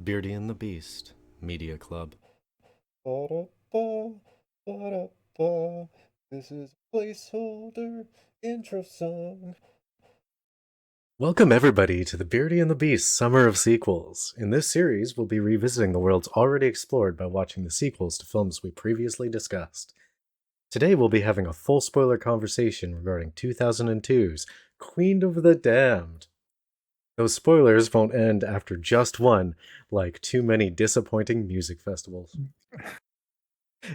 Beardy and the Beast Media Club. Ba-da-ba, ba-da-ba. This is a placeholder intro song. Welcome, everybody, to the Beardy and the Beast Summer of Sequels. In this series, we'll be revisiting the worlds already explored by watching the sequels to films we previously discussed. Today, we'll be having a full spoiler conversation regarding 2002's Queen of the Damned. Those spoilers won't end after just one, like too many disappointing music festivals.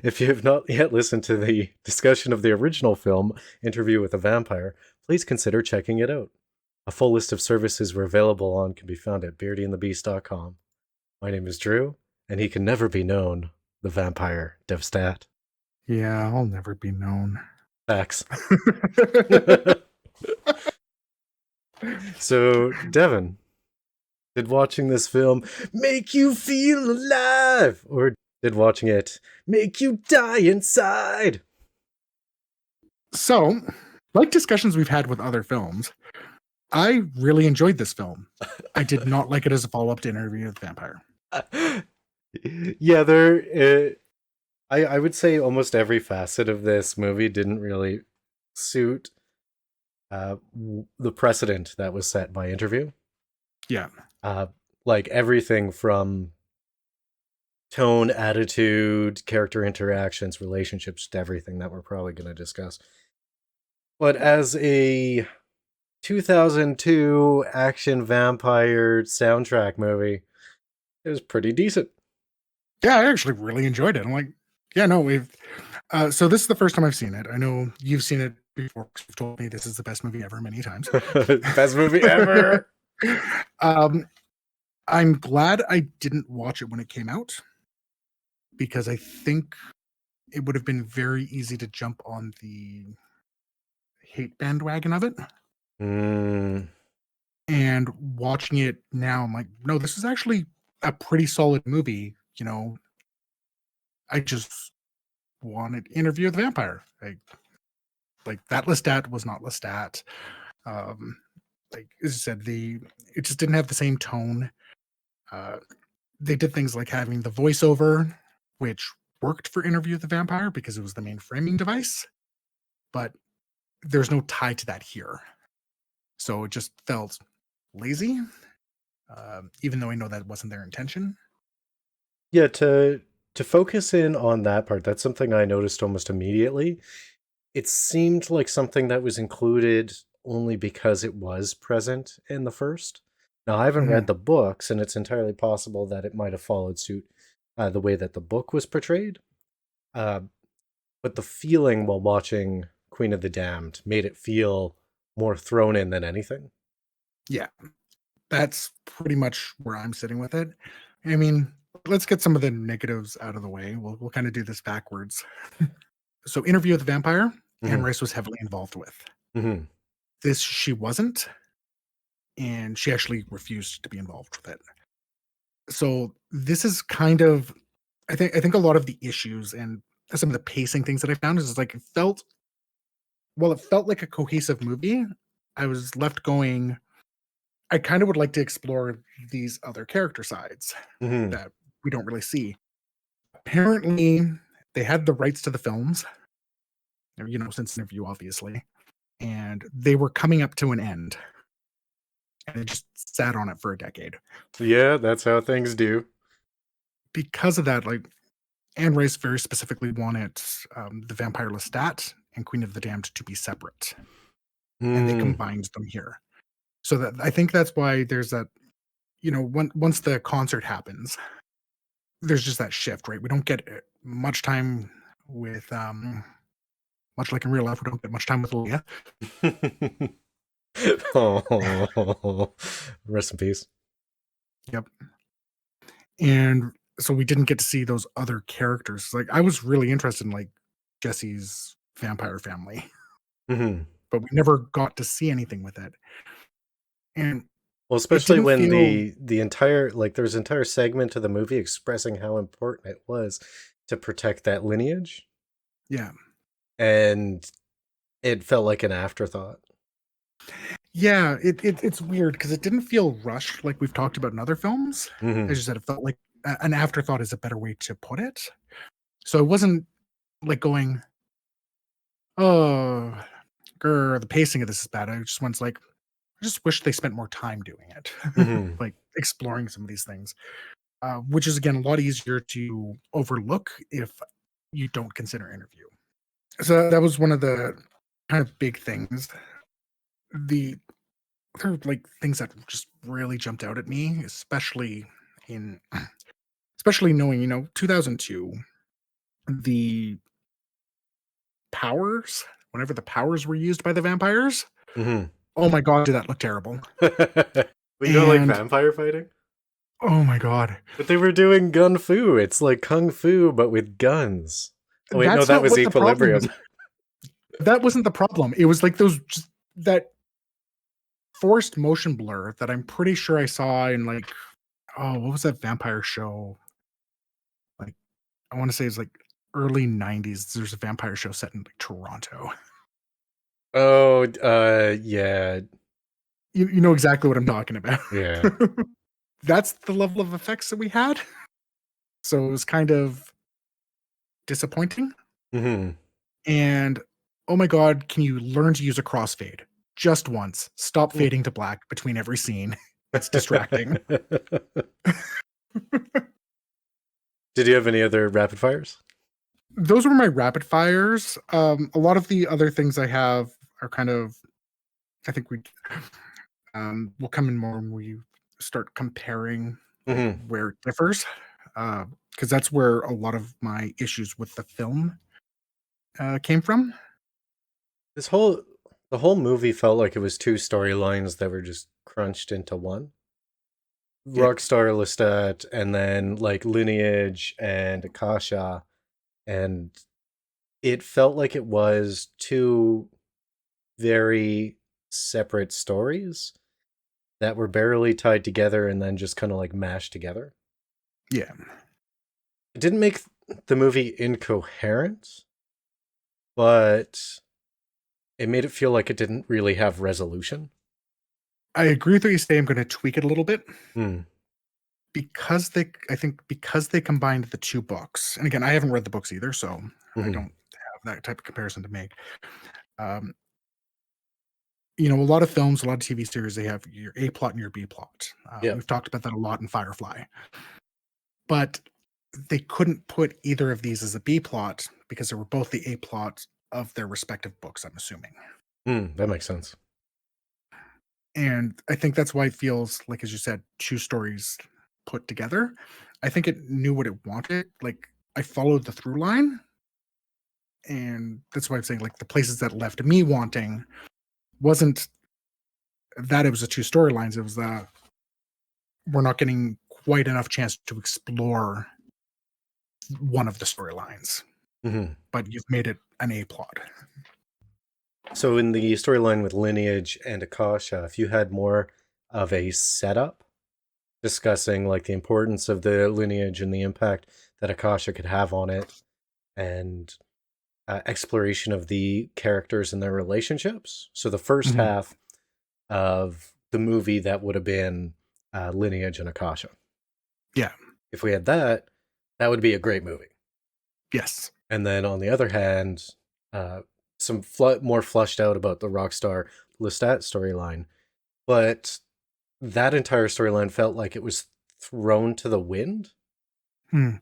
If you have not yet listened to the discussion of the original film, Interview with a Vampire, please consider checking it out. A full list of services we're available on can be found at beardyandthebeast.com. My name is Drew, and he can never be known, the vampire Lestat. Yeah, I'll never be known. Facts. So, Devin, did watching this film make you feel alive? Or did watching it make you die inside? So, like discussions we've had with other films, I really enjoyed this film. I did not like it as a follow-up to Interview with the Vampire. Yeah, I would say almost every facet of this movie didn't really suit the precedent that was set by Interview. Yeah. Like everything from tone, attitude, character interactions, relationships, to everything that we're probably going to discuss. But as a 2002 action vampire soundtrack movie, it was pretty decent. Yeah, I actually really enjoyed it. I'm like, yeah, no, we've... so this is the first time I've seen it. I know you've seen it before, because you've told me this is the best movie ever many times. Best movie ever! I'm glad I didn't watch it when it came out, because I think it would have been very easy to jump on the hate bandwagon of it. And watching it now, I'm like, no, this is actually a pretty solid movie. You know, I just wanted Interview with the Vampire. Like that Lestat was not Lestat. Like as I said, it just didn't have the same tone. They did things like having the voiceover, which worked for Interview with the Vampire because it was the main framing device, but there's no tie to that here. So it just felt lazy, even though I know that wasn't their intention. Yeah, to focus in on that part, that's something I noticed almost immediately. It seemed like something that was included only because it was present in the first. Now, I haven't read the books, and it's entirely possible that it might have followed suit the way that the book was portrayed. But the feeling while watching Queen of the Damned made it feel more thrown in than anything. Yeah, that's pretty much where I'm sitting with it. I mean, let's get some of the negatives out of the way. We'll kind of do this backwards. So, Interview with the Vampire, Anne Rice was heavily involved with. This she wasn't, and she actually refused to be involved with it. So this is kind of, I think a lot of the issues and some of the pacing things that I found is like it felt like a cohesive movie. I was left going, I kind of would like to explore these other character sides that we don't really see. Apparently, they had the rights to the films, you know, since Interview, obviously, and they were coming up to an end. And it just sat on it for a decade. Yeah, that's how things do. Because of that, like, Anne Rice very specifically wanted the Vampire Lestat and Queen of the Damned to be separate. And they combined them here. So that I think that's why there's that, you know, once the concert happens, there's just that shift, right? We don't get much time with, much like in real life, we don't get much time with Aliyah. Oh, rest in peace. Yep. And so we didn't get to see those other characters. Like I was really interested in like Jesse's vampire family, but we never got to see anything with it. And well, especially when the entire, like, there's an entire segment of the movie expressing how important it was to protect that lineage. Yeah. And it felt like an afterthought. Yeah, it's weird because it didn't feel rushed like we've talked about in other films. As you said, it felt like an afterthought is a better way to put it. So it wasn't like going, oh, the pacing of this is bad. I just went like, I just wish they spent more time doing it, Hmm. like exploring some of these things, which is again a lot easier to overlook if you don't consider interview. So that was one of the kind of big things. The other like things that just really jumped out at me, in especially knowing 2002, the powers, whenever the powers were used by the vampires. Hmm. Oh my god, did that look terrible? But you don't like And vampire fighting? oh my god, But they were doing gun fu. It's like kung fu, but with guns. Oh wait, no, that's that not was what the problem is. Equilibrium. That wasn't the problem. It was like that forced motion blur that I'm pretty sure I saw in like, oh, what was that vampire show? Like, I want to say it's like early 90s. There's a vampire show set in like Toronto. Oh, yeah, You know exactly what I'm talking about. yeah. That's the level of effects that we had. So it was kind of disappointing. Hmm. And oh my god, can you learn to use a crossfade just once? Stop fading to black between every scene. It's distracting. Did you have any other rapid fires? Those were my rapid fires. A lot of the other things I have are kind of, I think will come in more when we start comparing like Hmm. where it differs, because that's where a lot of my issues with the film came from. This whole the whole movie felt like it was two storylines that were just crunched into one. Yeah, Rockstar Lestat and then like Lineage and Akasha, and it felt like it was two very separate stories that were barely tied together and then just kind of like mashed together. yeah. It didn't make the movie incoherent, but it made it feel like it didn't really have resolution. I agree with what you say. I'm going to tweak it a little bit Hmm. I think because they combined the two books, and again, I haven't read the books either, so I Hmm. don't have that type of comparison to make. Um, a lot of films, a lot of TV series, they have your A plot and your B plot. Yeah. We've talked about that a lot in Firefly, but they couldn't put either of these as a B plot because they were both the A plot of their respective books, I'm assuming. That makes sense. And I think that's why it feels like, as you said, two stories put together. I think it knew what it wanted. Like, I followed the through line, and that's why I'm saying, like, the places that left me wanting wasn't that it was the two storylines. It was that we're not getting quite enough chance to explore one of the storylines, Hmm. but you've made it an A plot. So in the storyline with Lineage and Akasha, if you had more of a setup discussing like the importance of the lineage and the impact that Akasha could have on it, and exploration of the characters and their relationships. So the first Mhm. half of the movie that would have been Lineage and Akasha. Yeah. If we had that, that would be a great movie. Yes. And then on the other hand, some more flushed out about the Rockstar Lestat storyline. But that entire storyline felt like it was thrown to the wind Hmm.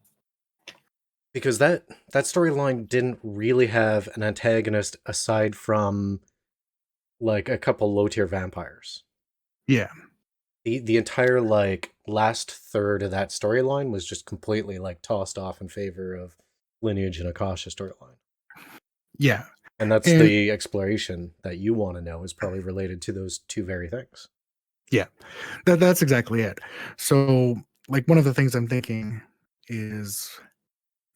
because that storyline didn't really have an antagonist aside from like a couple low tier vampires. Yeah. The entire like last third of that storyline was just completely like tossed off in favor of Lineage and Akasha storyline. Yeah. And that's And the exploration that you want to know is probably related to those two very things. yeah, that's exactly it. So, like, one of the things I'm thinking is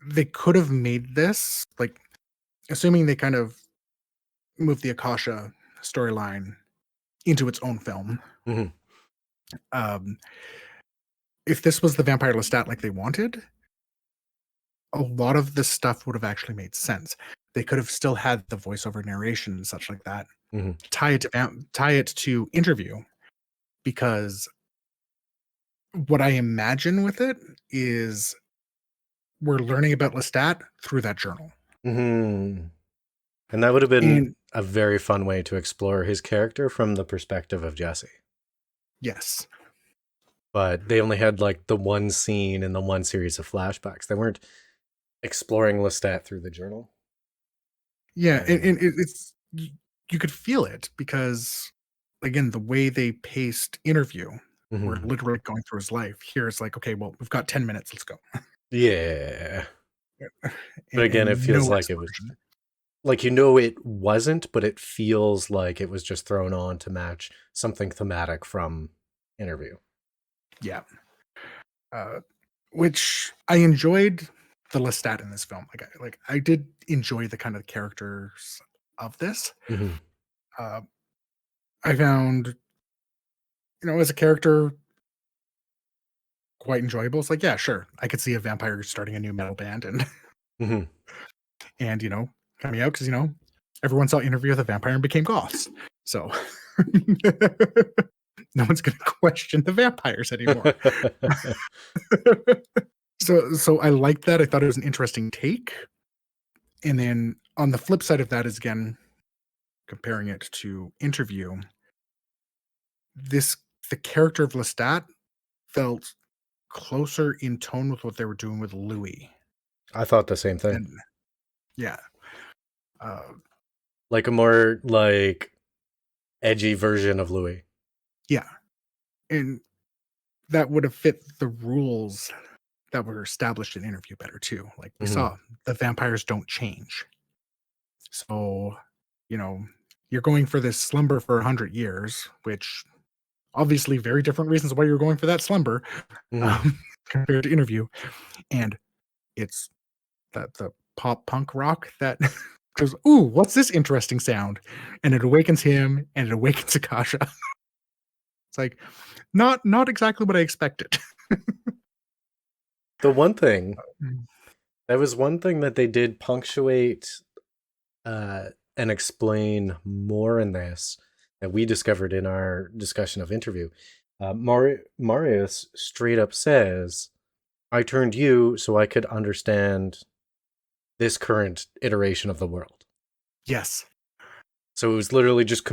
they could have made this, like, assuming they kind of moved the Akasha storyline into its own film. Hmm. Um, if this was the Vampire Lestat like they wanted, a lot of this stuff would have actually made sense. they could have still had the voiceover narration and such like that. Mhm. Tie it to interview, because what I imagine with it is we're learning about Lestat through that journal. Mhm. And that would have been And a very fun way to explore his character from the perspective of Jesse. yes, But they only had like the one scene and the one series of flashbacks. They weren't exploring Lestat through the journal. yeah, and, And it's you could feel it because, again, the way they paced interview, we're mhm. literally going through his life. Here it's like, okay, well, we've got 10 minutes, let's go. Yeah. But again, it And feels no like it was exploration. like, you know, it wasn't, but it feels like it was just thrown on to match something thematic from interview. Yeah. Uh, which I enjoyed the Lestat in this film. I did enjoy the kind of characters of this. Mhm. Uh, I found, as a character, quite enjoyable. It's like, yeah, sure, I could see a vampire starting a new metal band and Mhm. and coming out because everyone saw Interview with a Vampire and became goths. So no one's going to question the vampires anymore. So I liked that. I thought it was an interesting take. And then on the flip side of that is, again, comparing it to Interview, the character of Lestat felt closer in tone with what they were doing with Louis. I thought the same thing. And yeah. Uh, Like a more like edgy version of Louis. yeah. And that would have fit the rules that were established in Interview better too. Like we Mhm. saw, the vampires don't change. So, you know, you're going for this slumber for 100 years, which obviously very different reasons why you're going for that slumber, Mhm. um, compared to Interview. And it's the pop punk rock that goes, ooh, what's this interesting sound? And it awakens him and it awakens Akasha. It's like not exactly what I expected. The one thing, Mm. that was one thing that they did punctuate uh, and explain more in this that we discovered in our discussion of interview. Marius straight up says, I turned you so I could understand this current iteration of the world. Yes. So it was literally just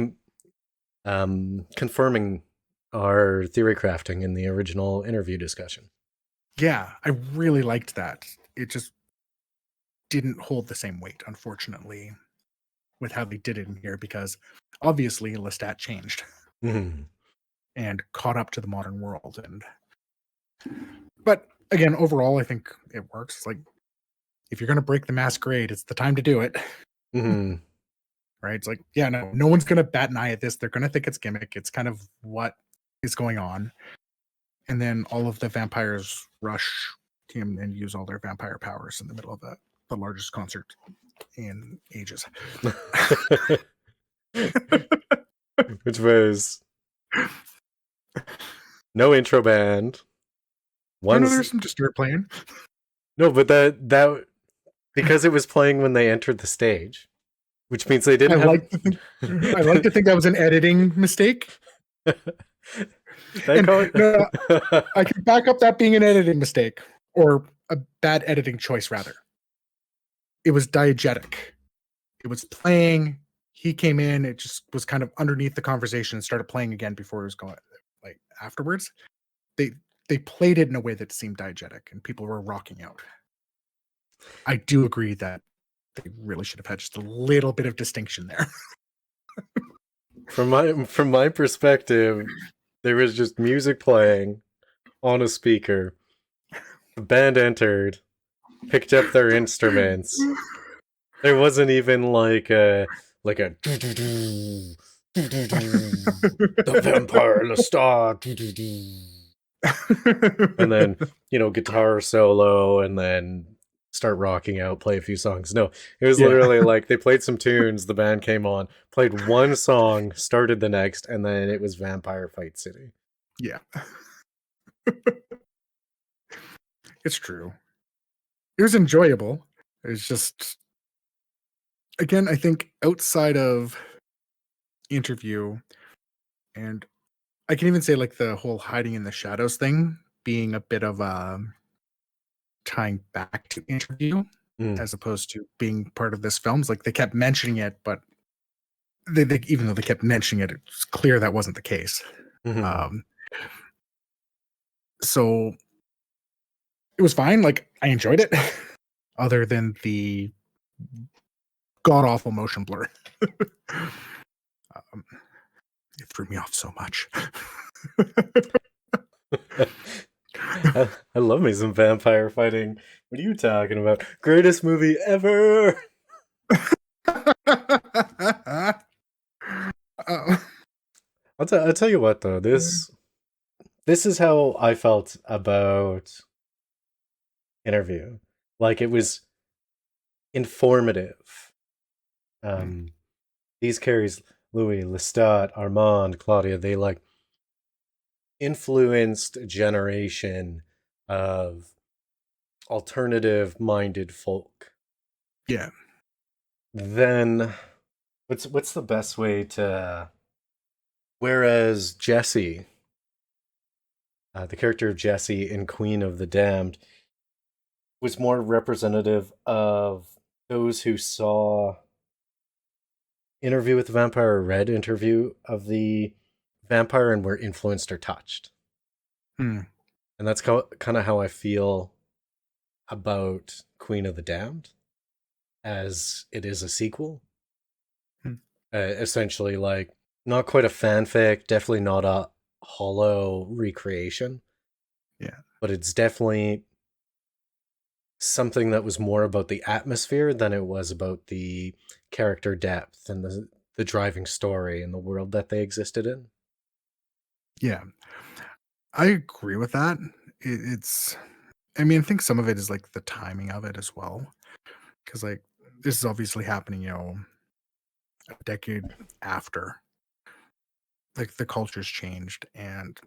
confirming our theory crafting in the original interview discussion. Yeah, I really liked that. It just didn't hold the same weight, unfortunately, with how they did it in here, because obviously Lestat changed Mhm. and caught up to the modern world. But again, overall, I think it works. It's like, if you're gonna break the masquerade, it's the time to do it. Mhm. Right? It's like, yeah, no one's gonna bat an eye at this. They're gonna think it's gimmick. It's kind of what is going on. And then all of the vampires rush him and use all their vampire powers in the middle of the largest concert in ages. Which was no intro band. No, no, One's there's some Disturbed playing. no, but that because it was playing when they entered the stage, which means they I didn't have. like to think I like to think that was an editing mistake. That And call no, I can back up that being an editing mistake, or a bad editing choice rather. It was diegetic. It was playing. He came in. It just was kind of underneath the conversation and started playing again before it was going. Like afterwards, they they played it in a way that seemed diegetic, and people were rocking out. I do agree that they really should have had just a little bit of distinction there. From my perspective, there was just music playing on a speaker. The band entered, picked up their instruments. There wasn't even like a the vampire Lestat, and then guitar solo, and then start rocking out, play a few songs. No, it was Yeah, literally like they played some tunes, the band came on, played one song, started the next, and then it was Vampire Fight City. yeah, it's true. It was enjoyable. It's just again, I think outside of interview, and I can even say like the whole hiding in the shadows thing being a bit of a tying back to interview Mm, as opposed to being part of this film. It's like they kept mentioning it, but they even though they kept mentioning it, it's clear that wasn't the case. mhm. Um, so it was fine. Like I enjoyed it, other than the god awful motion blur. um, it threw me off so much. I love me some vampire fighting. What are you talking about? Greatest movie ever. Uh, I'll tell you what though. This is how I felt about interview. Like it was informative. Um, these carries Louis, Lestat, Armand, Claudia, they like influenced a generation of alternative minded folk. yeah, Then what's the best way to whereas Jesse, the character of Jesse in Queen of the Damned, was more representative of those who saw Interview with the Vampire, read Interview of the Vampire, and were influenced or touched. hmm, And that's kind of how I feel about Queen of the Damned, as it is a sequel. hmm, Essentially, like, not quite a fanfic, definitely not a hollow recreation, yeah, but it's definitely something that was more about the atmosphere than it was about the character depth and the driving story and the world that they existed in. yeah. I agree with that. It's, I mean, I think some of it is like the timing of it as well, because like this is obviously happening, a decade after like the culture's changed, and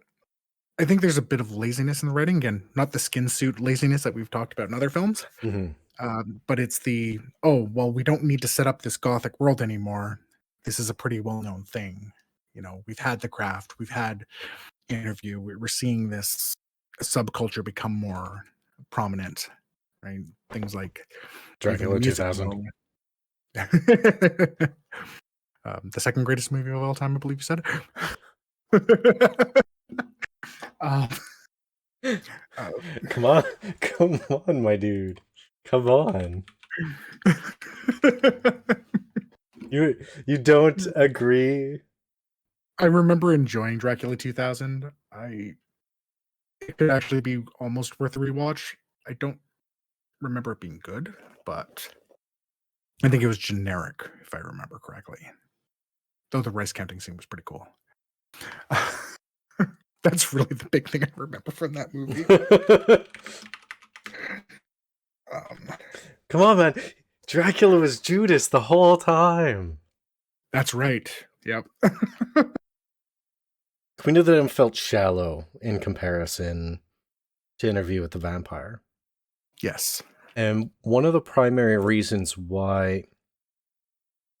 I think there's a bit of laziness in the writing. Again, not the skin suit laziness that we've talked about in other films, Mm-hmm. but it's the oh well, we don't need to set up this gothic world anymore. This is a pretty well known thing. We've had the craft, we've had interview. We're seeing this subculture become more prominent, right? Things like even Dracula music 2000. alone. The second greatest movie of all time, I believe you said. um, uh, Come on, come on, my dude. Come on. You don't agree? I remember enjoying Dracula 2000. It could actually be almost worth a rewatch. I don't remember it being good, but I think it was generic, if I remember correctly. Though the rice counting scene was pretty cool. That's really the big thing I remember from that movie. Um, Come on, man. Dracula was Judas the whole time. that's right. Yep. Queen of the Damned felt shallow in comparison to Interview with the Vampire. Yes. And one of the primary reasons why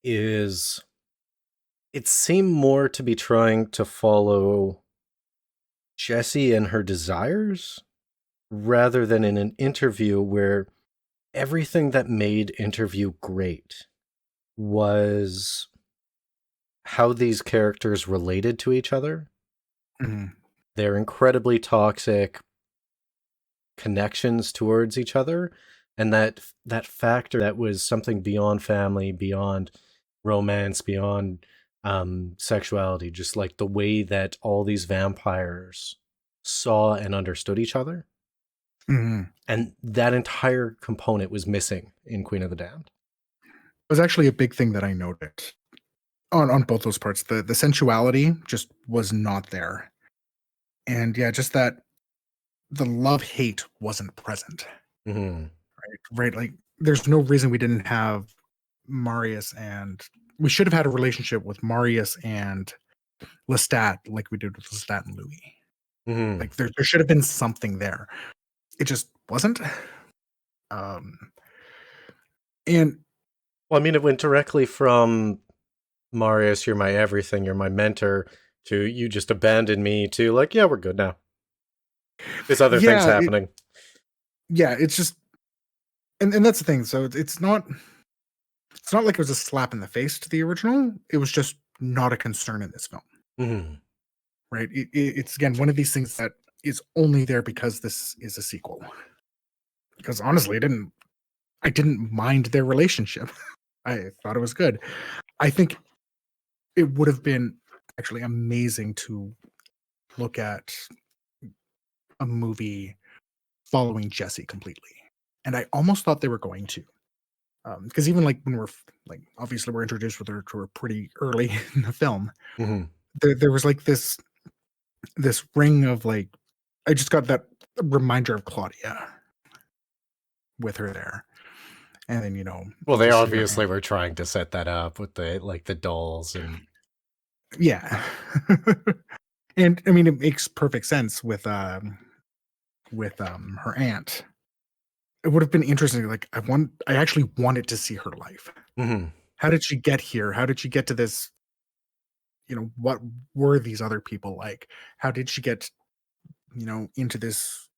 is it seemed more to be trying to follow Jessie and her desires rather than in an interview where everything that made interview great was how these characters related to each other. Mhm. Their incredibly toxic connections towards each other, and that factor that was something beyond family, beyond romance, beyond sexuality, just like the way that all these vampires saw and understood each other. Mhm. And that entire component was missing in Queen of the Damned. It was actually a big thing that I noted on both those parts. The sensuality just was not there. And yeah, just that the love hate wasn't present. Mm-hmm. Right? Like there's no reason we didn't have Marius, and we should have had a relationship with Marius and Lestat like we did with Lestat and Louis. Mm-hmm. Like there should have been something there. It just wasn't. Um and Well, I mean, it went directly from Marius, you're my everything, you're my mentor, to you just abandoned me, to like, yeah, we're good now. This other thing's Yeah, happening. it's just, and that's the thing. So it's not like it was a slap in the face to the original. It was just not a concern in this film, Mm-hmm. right? It's again one of these things that is only there because this is a sequel. Because honestly, I didn't mind their relationship. I thought it was good. I think it would have been actually amazing to look at a movie following Jesse completely. And I almost thought they were going to. Because even like when like obviously we're introduced with her to her pretty early in the film, Mm-hmm. there was like this ring of like I just got that reminder of Claudia with her there. And then, Well, they you see her obviously were trying to set that up with the dolls and yeah. And I mean it makes perfect sense with her aunt. It would have been interesting. Like I actually wanted to see her life. mm-hmm. How did she get here? How did she get to this? What were these other people like? How did she get, into this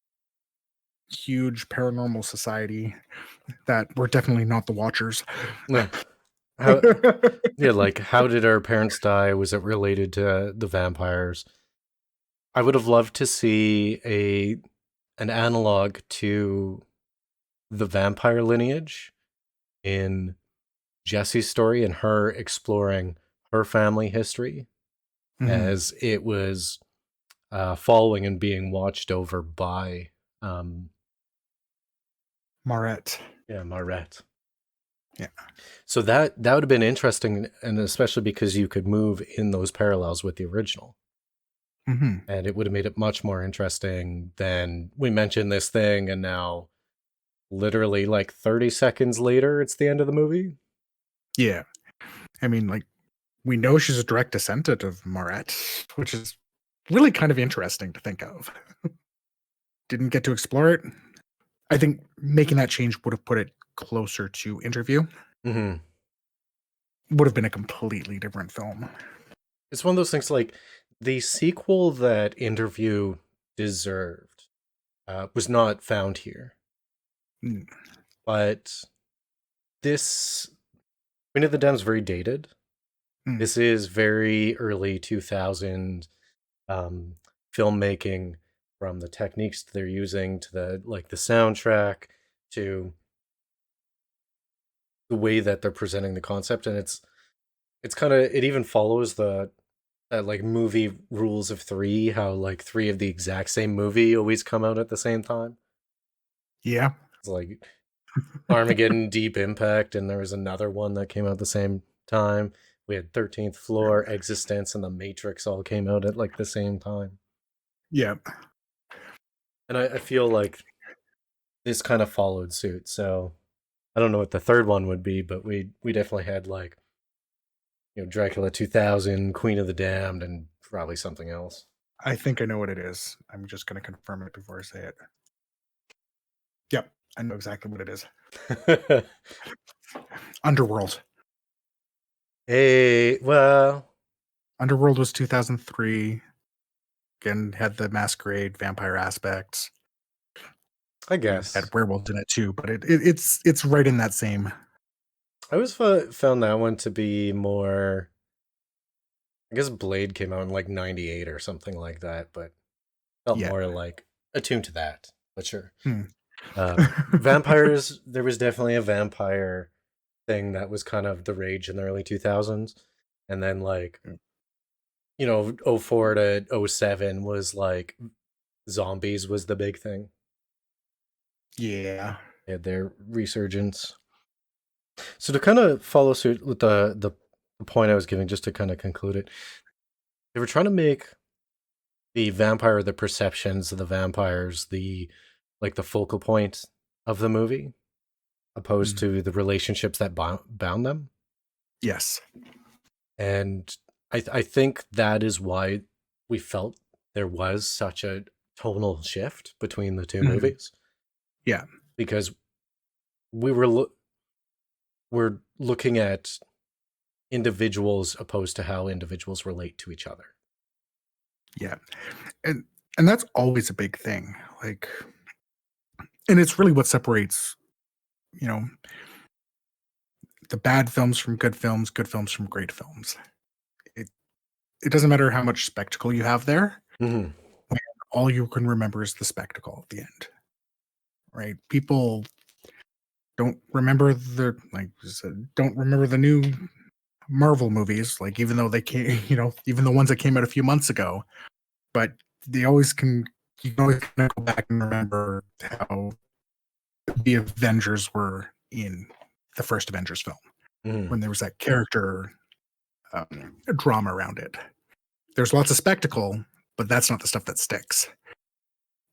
huge paranormal society that were definitely not the Watchers? Yeah. How yeah, like how did our parents die? Was it related to the vampires? I would have loved to see an analog to the vampire lineage in Jesse's story and her exploring her family history Mhm. as it was following and being watched over by um Maret. yeah, Marette. Yeah. So that would have been interesting, and especially because you could move in those parallels with the original. Hmm. And it would have made it much more interesting than we mentioned this thing and now literally like 30 seconds later it's the end of the movie. Yeah. I mean, like, we know she's a direct descendant of Maret, which is really kind of interesting to think of. Didn't get to explore it. I think making that change would have put it closer to Interview. Mm-hmm. Would have been a completely different film. It's one of those things like the sequel that Interview deserved was not found here. Mm, But this Queen of the Dam's very dated. mm, This is very early 2000 um, filmmaking, from the techniques they're using to the soundtrack to the way that they're presenting the concept, and it's kind of, it even follows the like movie rules of three, how like three of the exact same movie always come out at the same time. yeah. It's like Armageddon, Deep Impact, and there was another one that came out at the same time. We had 13th Floor, Existence, and The Matrix all came out at like the same time. Yeah. And I feel like this kind of followed suit. So I don't know what the third one would be, but we definitely had like, Dracula 2000, Queen of the Damned, and probably something else. I think I know what it is. I'm just going to confirm it before I say it. Yep. I know exactly what it is. Underworld. Hey, well, Underworld was 2003. Again, had the masquerade vampire aspects. I And guess had werewolves in it too, but it's right in that same. I always found that one to be more. I guess Blade came out in like '98 or something like that, but felt Yeah. more like attuned to that. But sure, Hmm. vampires. There was definitely a vampire thing that was kind of the rage in the early 2000s, and then like '04 to '07 was like zombies was the big thing. Yeah. They had their resurgence. So to kind of follow suit with the point I was giving, just to kind of conclude it, they were trying to make the vampire, the perceptions of the vampires, the focal point of the movie, opposed Mm. to the relationships that bound them. Yes. And I think that is why we felt there was such a tonal shift between the two Mhm. movies, Yeah. because we were we're looking at individuals opposed to how individuals relate to each other. Yeah. And that's always a big thing. Like, and it's really what separates, you know, the bad films from good films from great films. It it doesn't matter how much spectacle you have there. Mm-hmm. All you can remember is the spectacle at the end. Right? People don't remember don't remember the new Marvel movies, like even though they came, even the ones that came out a few months ago, but they always can you can always kind of go back and remember how the Avengers were in the first Avengers film Mm-hmm. when there was that character drama around it. There's lots of spectacle, but that's not the stuff that sticks.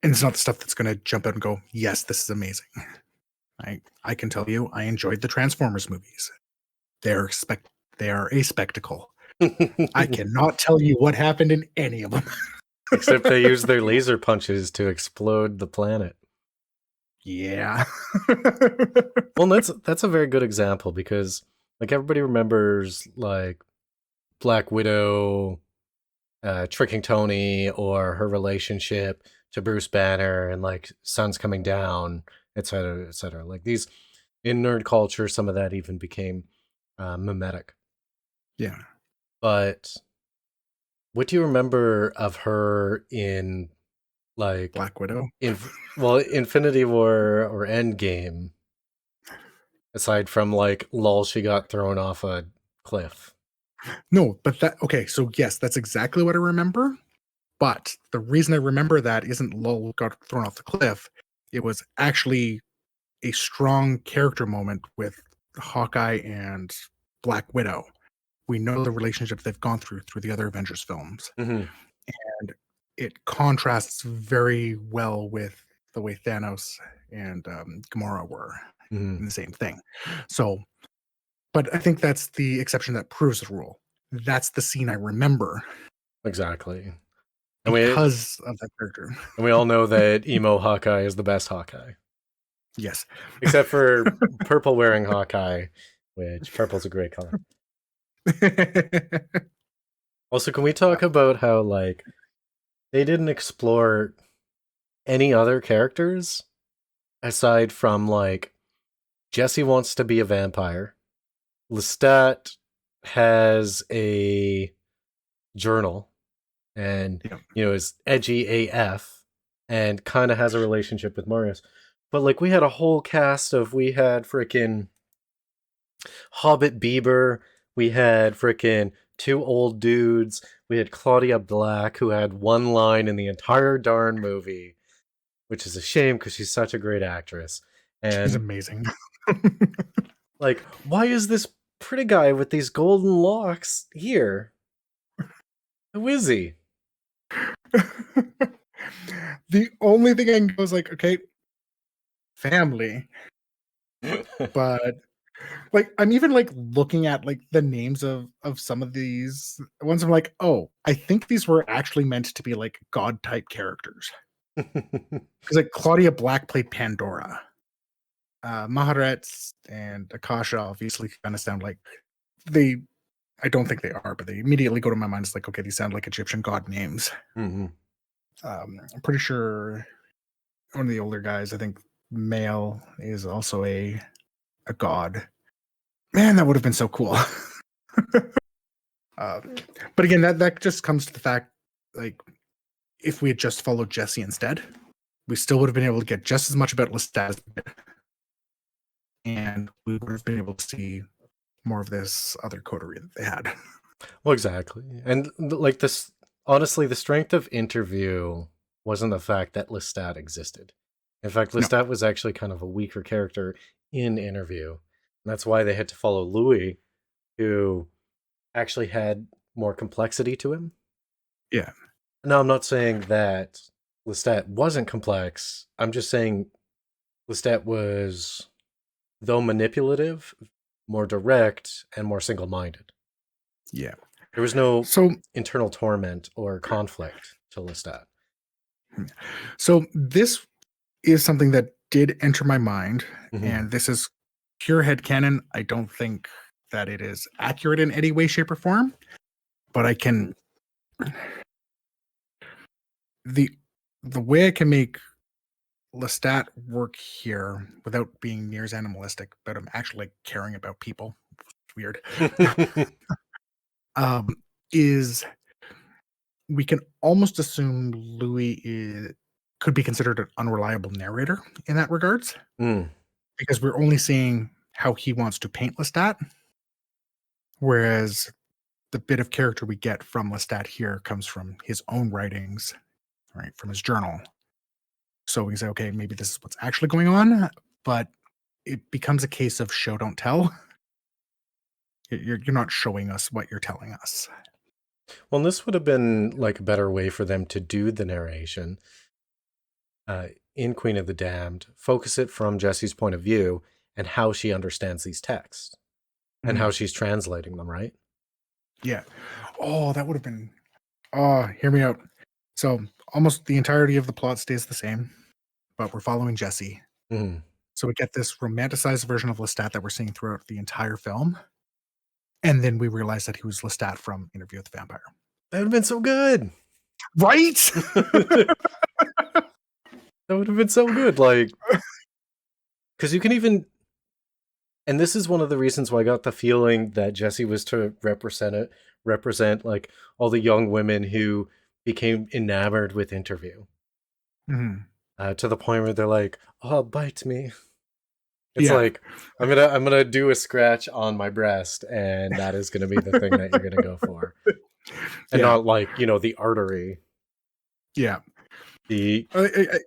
And it's not the stuff that's going to jump out and go, yes, this is amazing. I can tell you, I enjoyed the Transformers movies. They are a spectacle. I cannot tell you what happened in any of them. Except they use their laser punches to explode the planet. Yeah. Well, that's a very good example because like everybody remembers like Black Widow tricking Tony or her relationship to Bruce Banner and like Sun's coming down, etc., etc. Like these in nerd culture, some of that even became mimetic. Yeah. But what do you remember of her in like Black Widow. Infinity War or Endgame? Aside from like, lol, she got thrown off a cliff. No, but okay, so yes, that's exactly what I remember. But the reason I remember that isn't Lowell got thrown off the cliff. It was actually a strong character moment with Hawkeye and Black Widow. We know the relationship they've gone through the other Avengers films. Mm-hmm. And it contrasts very well with the way Thanos and Gamora were Mm-hmm. in the same thing. So, but I think that's the exception that proves the rule. That's the scene I remember Exactly. because of that character. And we all know that emo Hawkeye is the best Hawkeye. Yes. Except for purple wearing Hawkeye, which purple's a great color. Also, can we talk about how like they didn't explore any other characters aside from like Jesse wants to be a vampire. Lestat has a journal and is edgy AF and kind of has a relationship with Marius. But like we had a whole cast we had freaking Hobbit Bieber, we had freaking two old dudes, we had Claudia Black who had one line in the entire darn movie, which is a shame because she's such a great actress. And she's amazing. like, why is this pretty guy with these golden locks here? Who is he? The only thing I can go is like, okay, family. But like I'm even like looking at like the names of some of these ones. I'm like, oh, I think these were actually meant to be like god type characters. Because like Claudia Black played Pandora. Maharet and Akasha obviously kind of sound like I don't think they are, but they immediately go to my mind. It's like, okay, these sound like Egyptian god names. Mm-hmm. I'm pretty sure one of the older guys, I think male, is also a god. Man, that would have been so cool. But again, that just comes to the fact, like, if we had just followed Jesse instead, we still would have been able to get just as much about Lestat as we did. And we would have been able to see more of this other coterie that they had. Well, exactly. And like this, honestly, the strength of Interview wasn't the fact that Lestat existed. In fact, Lestat was actually kind of a weaker character in Interview. And that's why they had to follow Louis, who actually had more complexity to him. Yeah. Now, I'm not saying that Lestat wasn't complex. I'm just saying Lestat was, though manipulative, more direct and more single-minded. Yeah. There was no internal torment or conflict to Lestat. So this is something that did enter my mind, Mm-hmm. and this is pure headcanon, I don't think that it is accurate in any way, shape, or form. But I can the way I can make Lestat work here without being near as animalistic, but I'm actually like, caring about people. Weird. um, is we can almost assume could be considered an unreliable narrator in that regards, Mm. because we're only seeing how he wants to paint Lestat, whereas the bit of character we get from Lestat here comes from his own writings, right, from his journal. So we can say, okay, maybe this is what's actually going on, but it becomes a case of show don't tell. You're not showing us what you're telling us. Well, this would have been like a better way for them to do the narration in Queen of the Damned, focus it from Jesse's point of view and how she understands these texts and how she's translating them, right? Yeah. Oh, that would have been. Oh, hear me out. So almost the entirety of the plot stays the same, but we're following Jesse. Mm. So we get this romanticized version of Lestat that we're seeing throughout the entire film. And then we realize that he was Lestat from Interview with the Vampire. That would have been so good. Right? That would have been so good. Like, because you can even, and this is one of the reasons why I got the feeling that Jesse was to represent like all the young women who became enamored with Interview to the point where they're like, "Oh, bite me." It's Yeah. like I'm gonna do a scratch on my breast, and that is gonna be the thing that you're gonna go for, and Yeah. not like the artery. Yeah. The I-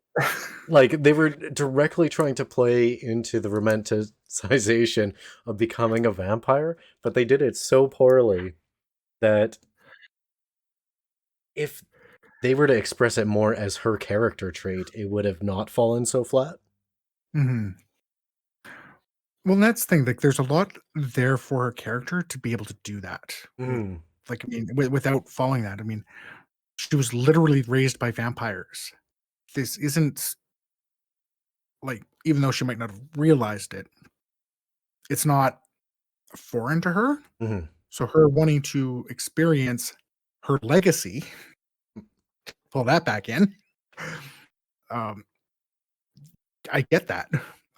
like they were directly trying to play into the romanticization of becoming a vampire, but they did it so poorly that if they were to express it more as her character trait, it would have not fallen so flat. Mhm. Well, that's the thing. Like, there's a lot there for her character to be able to do that. Mm. Like, I mean, without following that, I mean, she was literally raised by vampires. This isn't like, even though she might not have realized it, it's not foreign to her. Mm. So, her wanting to experience her legacy, pull that back in. Um, I get that.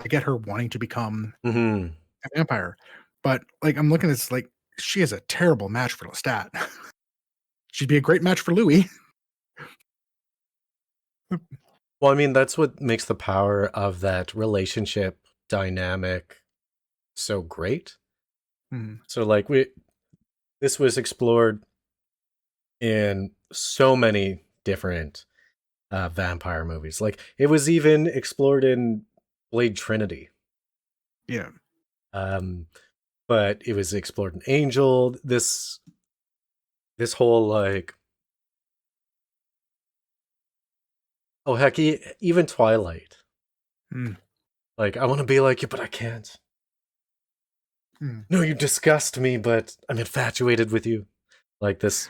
I get her wanting to become Mm. a vampire, but like, I'm looking at this like she is a terrible match for Lestat. She'd be a great match for Louis. Well, I mean, that's what makes the power of that relationship dynamic so great. So, like, this was explored in so many different vampire movies. Like, it was even explored in Blade Trinity. Yeah. But it was explored in Angel. This whole like, oh heck, even Twilight. Like, I want to be like you, but I can't. No, you disgust me, but I'm infatuated with you. Like this.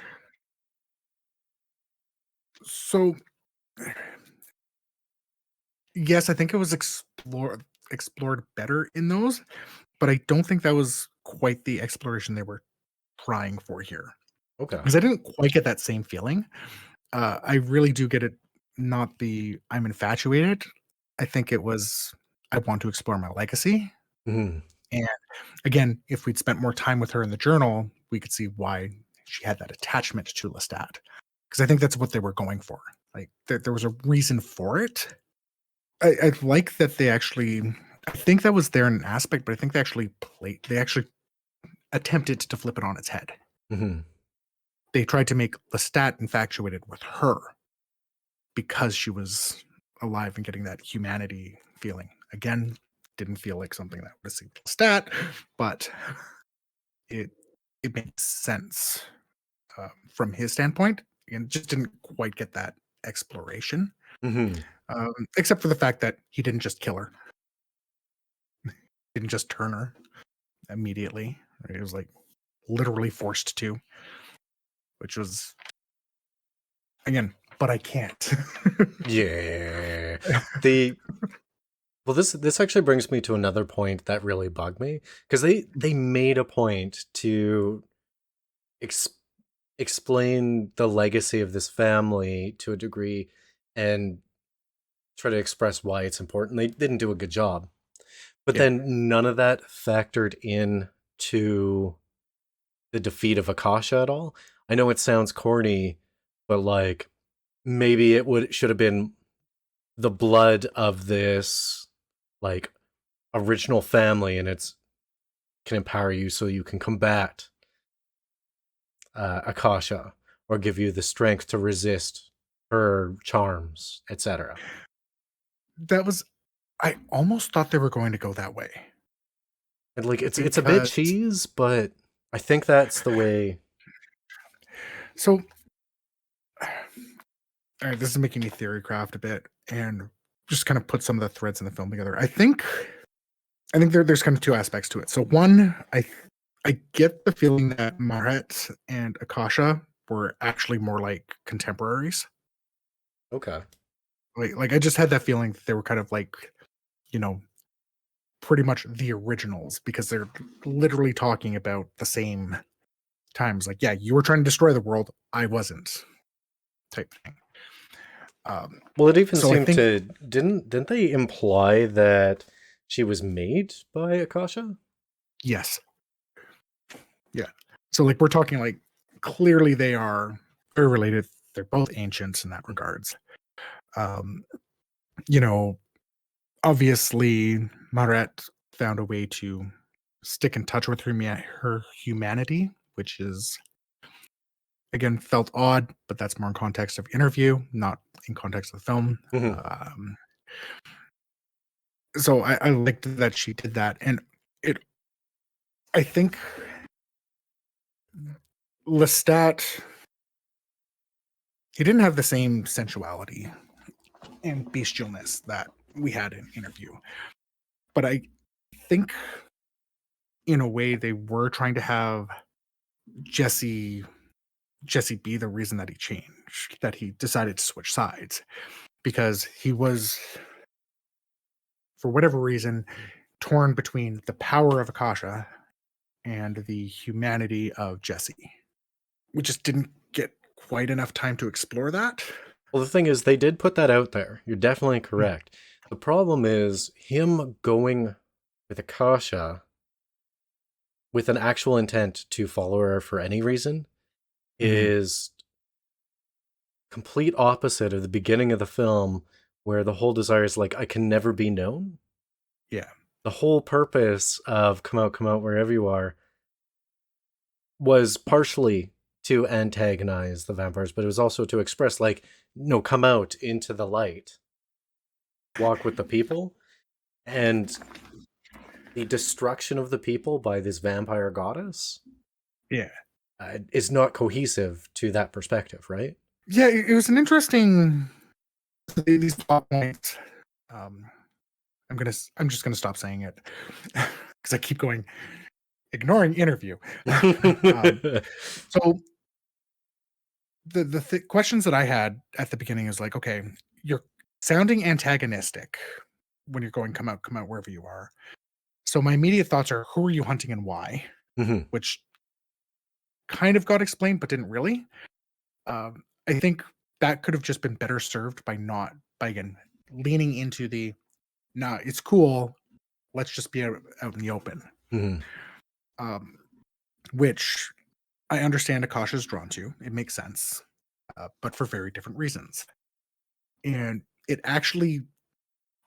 So, yes, I think it was explored better in those, but I don't think that was quite the exploration they were trying for here. Okay. Because I didn't quite get that same feeling. I really do get it. Not the I'm infatuated. I think it was I want to explore my legacy. Mm. And again, if we'd spent more time with her in the journal, we could see why she had that attachment to Lestat. Because I think that's what they were going for. Like there was a reason for it. I like that they actually. I think that was there in an aspect, but I think they actually attempted to flip it on its head. Mm-hmm. They tried to make Lestat infatuated with her because she was alive and getting that humanity feeling. Again, didn't feel like something that would have Lestat, but it makes sense from his standpoint, and just didn't quite get that exploration. Mm-hmm. Except for the fact that he didn't just kill her, didn't just turn her immediately. Right? It was like literally forced to, which was again, but I can't. Yeah. The Well, this actually brings me to another point that really bugged me, because they made a point to ex- explain the legacy of this family to a degree and try to express why it's important. They didn't do a good job. But Yeah. then none of that factored in to the defeat of Akasha at all. I know it sounds corny, but like maybe it would should have been the blood of this like original family, and it's can empower you so you can combat Akasha or give you the strength to resist her charms, etc. That was, I almost thought they were going to go that way And like it's a bit because, cheese, but I think that's the way. so, all right, this is making me theory craft a bit and just kind of put some of the threads in the film together. I think there's kind of two aspects to it. So one, I get the feeling that Maret and Akasha were actually more like contemporaries. Okay. Like I just had that feeling that they were kind of like, you know, pretty much the originals because they're literally talking about the same times. Like, yeah, you were trying to destroy the world, I wasn't, type thing. Well, it even So I seemed think to didn't they imply that she was made by Akasha? yes, yeah. So like we're talking like clearly they're related. They're both ancients in that regards. Um, you know, obviously Maret found a way to stick in touch with her humanity, which is again felt odd, but that's more in context of interview, not in context of the film. Mhm. Um, so I liked that she did that, and it. I think Lestat he didn't have the same sensuality and bestialness that we had in interview, but I think in a way they were trying to have Jesse Jesse be the reason that he changed, that he decided to switch sides because he was, for whatever reason, torn between the power of Akasha and the humanity of Jesse. We just didn't get quite enough time to explore that. Well, the thing is, they did put that out there. You're definitely correct. The problem is him going with Akasha with an actual intent to follow her for any reason Mhm. is complete opposite of the beginning of the film, where the whole desire is like, I can never be known. Yeah. The whole purpose of come out wherever you are was partially to antagonize the vampires, but it was also to express like, no, come out into the light, walk with the people. And the destruction of the people by this vampire goddess Yeah. is not cohesive to that perspective, right? Yeah, it was an interesting these plot points. Um, I'm just gonna stop saying it because I keep going ignoring interview. um, so the questions that I had at the beginning is like, okay, you're sounding antagonistic when you're going come out wherever you are. So my immediate thoughts are, who are you hunting and why? Mhm. Which kind of got explained, but didn't really. I think that could have just been better served by not by again leaning into the nah, it's cool. Let's just be out in the open. Mhm. Um, which I understand Akasha is drawn to. It makes sense, but for very different reasons. And it actually,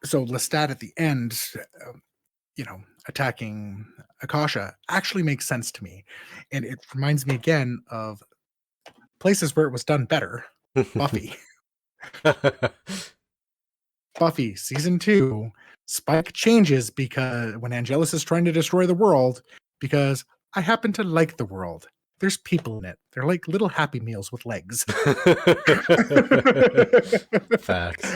so Lestat at the end, uh, attacking Akasha actually makes sense to me. And it reminds me again of places where it was done better. Buffy. Buffy season 2, Spike changes because when Angelus is trying to destroy the world, because I happen to like the world. There's people in it. They're like little happy meals with legs. Facts.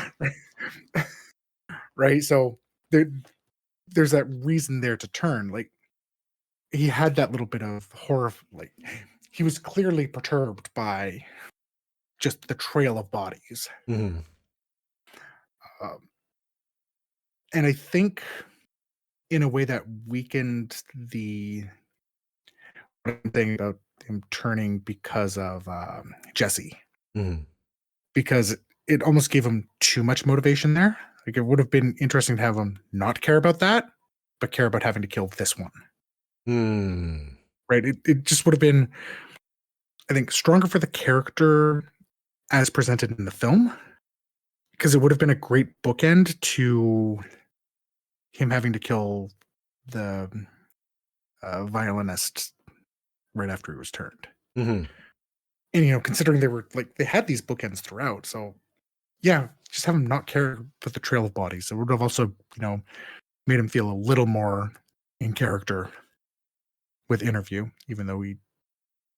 Right? So there's that reason there to turn. Like he had that little bit of horror, like he was clearly perturbed by just the trail of bodies. Mhm. Um, And I think in a way that weakened the thing about him turning because of Jesse, Mhm. because it almost gave him too much motivation there. Like it would have been interesting to have him not care about that, but care about having to kill this one. Hmm. Right? It just would have been, I think, stronger for the character as presented in the film, because it would have been a great bookend to him having to kill the violinist right after he was turned. Mhm. And considering they had these bookends throughout, so yeah, just have him not care about the trail of bodies. It would have also, made him feel a little more in character with interview, even though he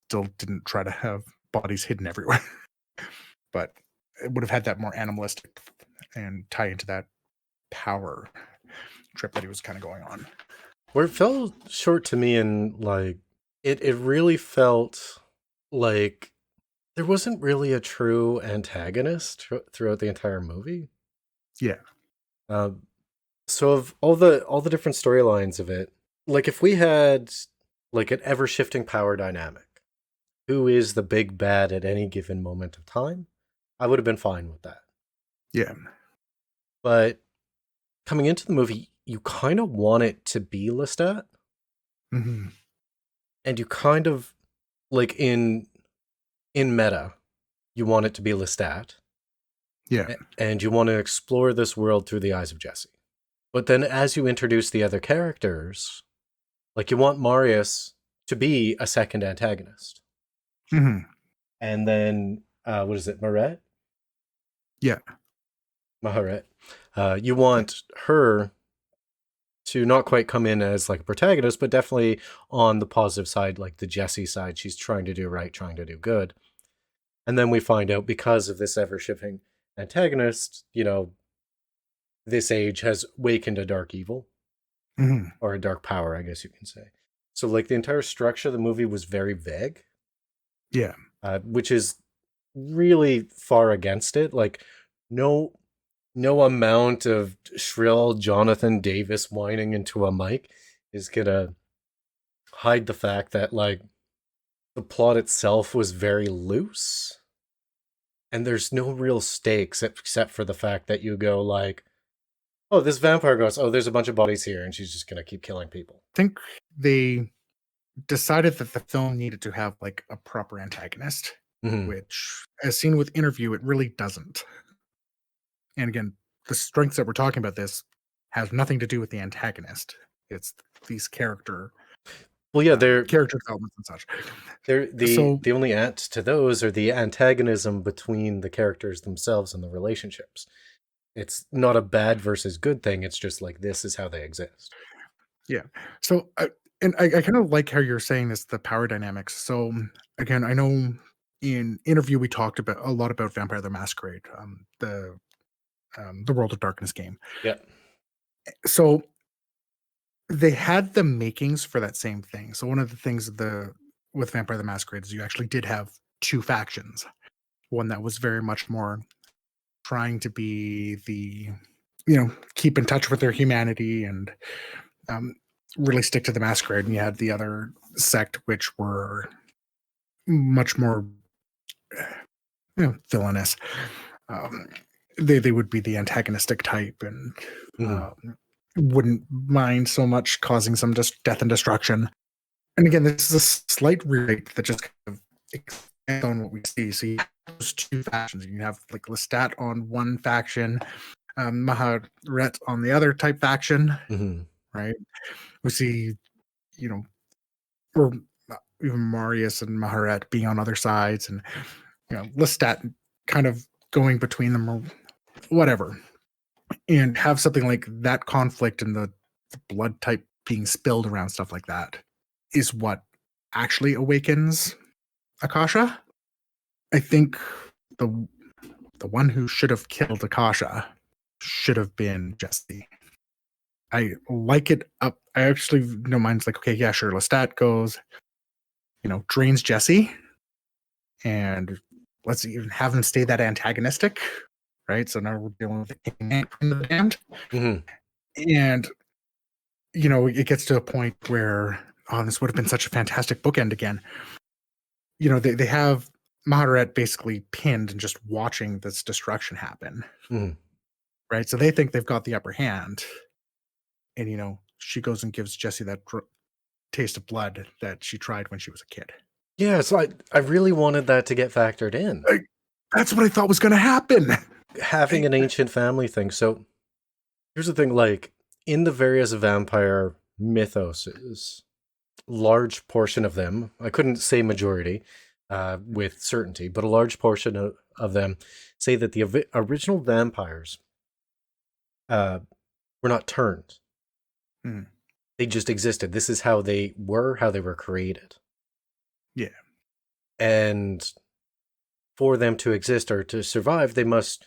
still didn't try to have bodies hidden everywhere. But it would have had that more animalistic and tie into that power trip that he was kind of going on. Where it fell short to me, and like it really felt like there wasn't really a true antagonist throughout the entire movie. Yeah. Um, so of all the different storylines of it, like if we had like an ever shifting power dynamic, who is the big bad at any given moment of time, I would have been fine with that. Yeah. But coming into the movie, you kind of want it to be Lestat, Hmm. and you kind of like in meta, you want it to be Lestat, Yeah. and you want to explore this world through the eyes of Jesse. But then as you introduce the other characters, like you want Marius to be a second antagonist. Hmm. And then what is it, Maret? Yeah. Maharet. You Yeah. want her to not quite come in as like a protagonist, but definitely on the positive side, like the Jesse side. She's trying to do right, trying to do good. And then we find out because of this ever shifting antagonist, this age has wakened a dark evil, Hmm. or a dark power, I guess you can say. So, like, the entire structure of the movie was very vague, Yeah. which is really far against it. Like, no, no amount of shrill Jonathan Davis whining into a mic is gonna hide the fact that like the plot itself was very loose, and there's no real stakes except for the fact that you go like, oh, this vampire goes, oh, there's a bunch of bodies here, and she's just gonna keep killing people. I think they decided that the film needed to have like a proper antagonist, Mm-hmm. which, as seen with interview, it really doesn't. And again, the strengths that we're talking about this has nothing to do with the antagonist. It's these Well, yeah, they're character developments and such. They're So the only add to those are the antagonism between the characters themselves and the relationships. It's not a bad versus good thing. It's just like this is how they exist. yeah, so I kind of like how you're saying this, the power dynamics. So again, I know in interview we talked about a lot about Vampire the Masquerade, the World of Darkness game. Yeah. So they had the makings for that same thing. So one of the things with Vampire the Masquerade is you actually did have two factions. One that was very much more trying to be keep in touch with their humanity and um, really stick to the masquerade, and you had the other sect which were much more villainous. Um, they would be the antagonistic type and Hmm. um, wouldn't mind so much causing some just death and destruction. And again, this is a slight rewrite that just kind of expands on what we see. So you have those two factions. You have like Lestat on one faction, Maharet on the other type faction, Hmm. right? We see, you know, or even Marius and Maharet being on other sides, and Lestat kind of going between them or whatever, and have something like that conflict and the blood type being spilled around stuff like that is what actually awakens Akasha. I think the the one who should have killed Akasha should have been Jesse. I like it up. I actually no mind's like, okay, yeah, sure. Lestat goes, drains Jesse, and let's even have him stay that antagonistic, right? So now we're dealing with the king and the damned. Hmm. And it gets to a point where, oh, this would have been such a fantastic bookend again. They have Maharet basically pinned and just watching this destruction happen, Mhm. right? So they think they've got the upper hand, and she goes and gives Jesse that taste of blood that she tried when she was a kid. Yeah, so I really wanted that to get factored in. Like, that's what I thought was going to happen. Having an ancient family thing. So here's the thing, like in the various vampire mythoses, large portion of them, I couldn't say majority with certainty, but a large portion of them say that the original vampires were not turned. Hmm. They just existed. This is how they were created. Yeah. And for them to exist or to survive, they must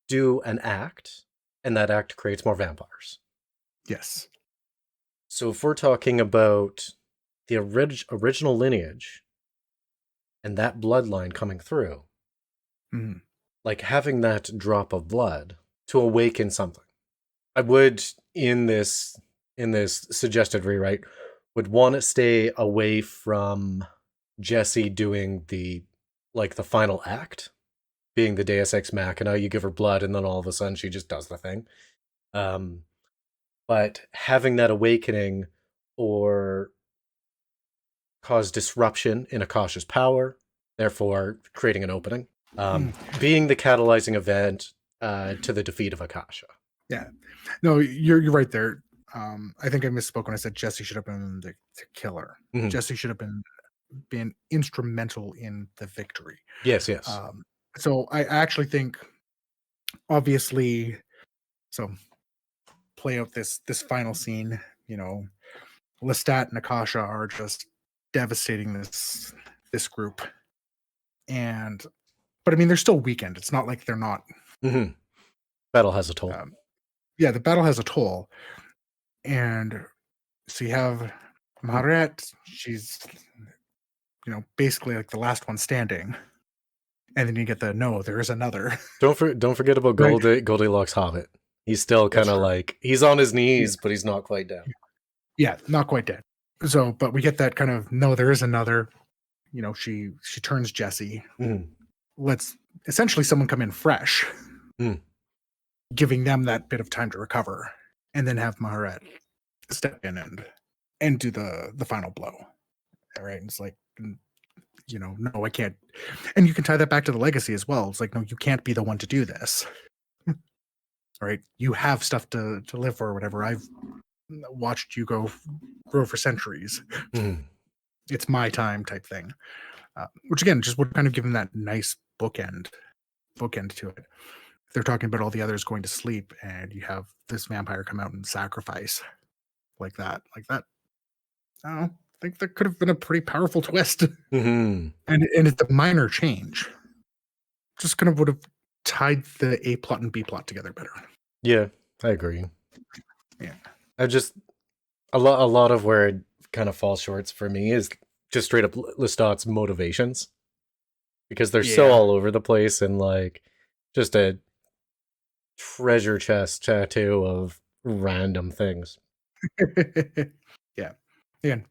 do an act, and that act creates more vampires. Yes. So if we're talking about the original lineage and that bloodline coming through, Hmm. like having that drop of blood to awaken something, I would in this suggested rewrite would want to stay away from Jesse doing the final act, being the Deus Ex Machina. You give her blood, and then all of a sudden she just does the thing. But having that awakening or cause disruption in Akasha's power, therefore creating an opening, being the catalyzing event to the defeat of Akasha. Yeah. No, you're right there. I think I misspoke when I said Jesse should have been the killer. Mhm. Jesse should have been instrumental in the victory. Yes. So I actually think, obviously, so play out this final scene. Lestat and Akasha are just devastating this group, but I mean they're still weakened. It's not like they're not. Mm-hmm. Battle has a toll. Yeah, the battle has a toll, and so you have Maharet. She's basically like the last one standing, and then you get the no, there is another. Don't forget about Right. Goldilocks Hobbit. He's still kind of like he's on his knees, but he's not quite down. Yeah, not quite dead. So, but we get that kind of no, there is another. She turns Jesse. Mm. Let's essentially someone come in fresh, giving them that bit of time to recover, and then have Maharet step in and do the final blow. All right, and it's like, no, I can't. And you can tie that back to the legacy as well. It's like, no, you can't be the one to do this. All right, you have stuff to live for or whatever. I've watched you grow for centuries. It's my time type thing, which again just would kind of give them that nice bookend to it. They're talking about all the others going to sleep, and you have this vampire come out and sacrifice like that. I think that could have been a pretty powerful twist. And it's a minor change. Just kind of would have tied the A plot and B plot together better. Yeah, I agree. Yeah. I just a lot of where it kind of falls short for me is just straight up Lestat's motivations, because they're so all over the place, and like just a treasure chest tattoo of random things. Yeah. Again,